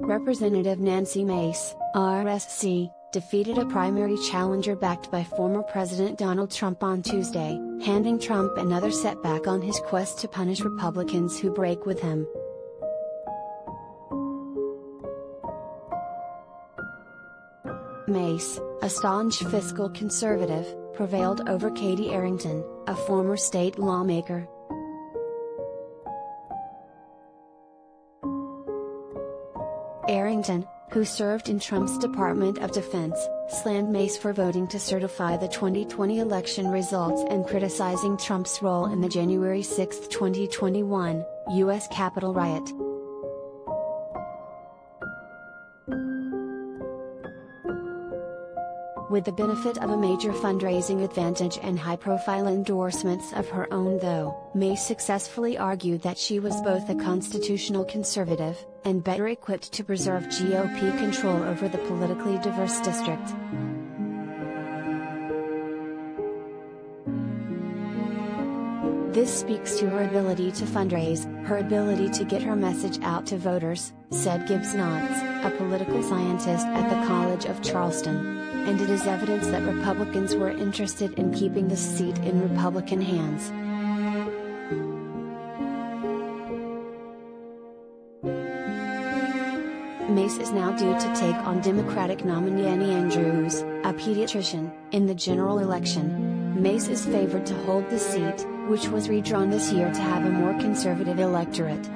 Representative Nancy Mace, R-S.C., defeated a primary challenger backed by former President Donald Trump on Tuesday, handing Trump another setback on his quest to punish Republicans who break with him. Mace, a staunch fiscal conservative, prevailed over Katie Arrington, a former state lawmaker. Arrington, who served in Trump's Department of Defense, slammed Mace for voting to certify the 2020 election results and criticizing Trump's role in the January 6, 2021, U.S. Capitol riot. With the benefit of a major fundraising advantage and high-profile endorsements of her own though, Mace successfully argued that she was both a constitutional conservative, and better equipped to preserve GOP control over the politically diverse district. This speaks to her ability to fundraise, her ability to get her message out to voters, said Gibbs Knotts, a political scientist at the College of Charleston. And it is evidence that Republicans were interested in keeping the seat in Republican hands. Mace is now due to take on Democratic nominee Annie Andrews, a pediatrician, in the general election. Mace is favored to hold the seat, which was redrawn this year to have a more conservative electorate.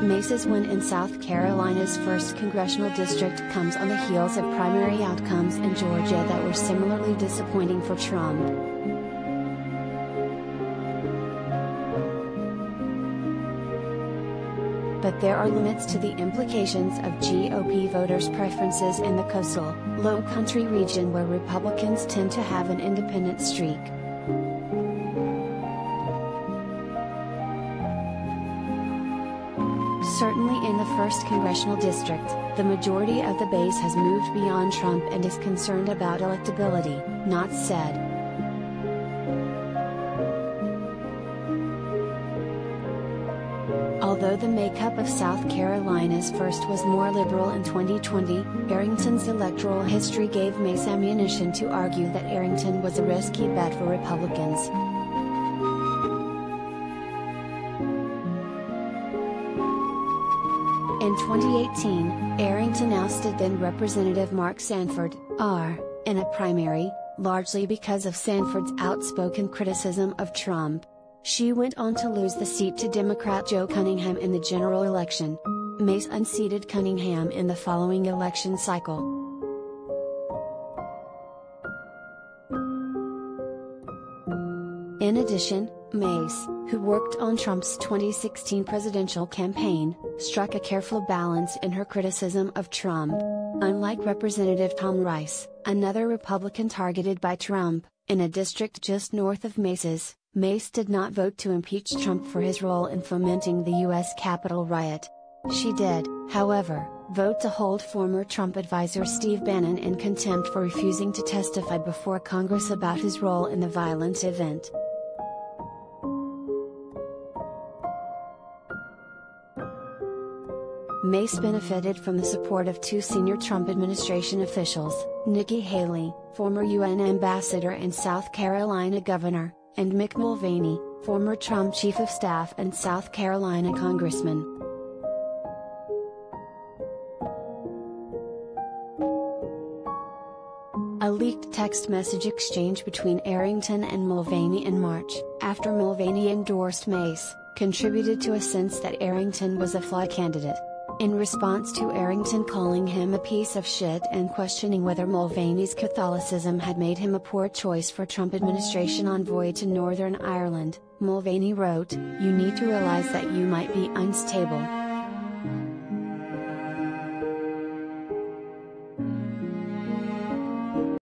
Mace's win in South Carolina's 1st congressional district comes on the heels of primary outcomes in Georgia that were similarly disappointing for Trump. But there are limits to the implications of GOP voters' preferences in the coastal, low-country region where Republicans tend to have an independent streak. Certainly in the 1st congressional district, the majority of the base has moved beyond Trump and is concerned about electability, Knotts said. Although the makeup of South Carolina's 1st was more liberal in 2020, Arrington's electoral history gave Mace ammunition to argue that Arrington was a risky bet for Republicans. In 2018, Arrington ousted then Representative Mark Sanford, R., in a primary, largely because of Sanford's outspoken criticism of Trump. She went on to lose the seat to Democrat Joe Cunningham in the general election. Mace unseated Cunningham in the following election cycle. In addition, Mace, who worked on Trump's 2016 presidential campaign, struck a careful balance in her criticism of Trump. Unlike Representative Tom Rice, another Republican targeted by Trump, in a district just north of Mace's, Mace did not vote to impeach Trump for his role in fomenting the U.S. Capitol riot. She did, however, vote to hold former Trump advisor Steve Bannon in contempt for refusing to testify before Congress about his role in the violent event. Mace benefited from the support of two senior Trump administration officials, Nikki Haley, former UN ambassador and South Carolina governor, and Mick Mulvaney, former Trump chief of staff and South Carolina congressman. A leaked text message exchange between Arrington and Mulvaney in March, after Mulvaney endorsed Mace, contributed to a sense that Arrington was a flawed candidate. In response to Arrington calling him a piece of shit and questioning whether Mulvaney's Catholicism had made him a poor choice for Trump administration envoy to Northern Ireland, Mulvaney wrote, "You need to realize that you might be unstable."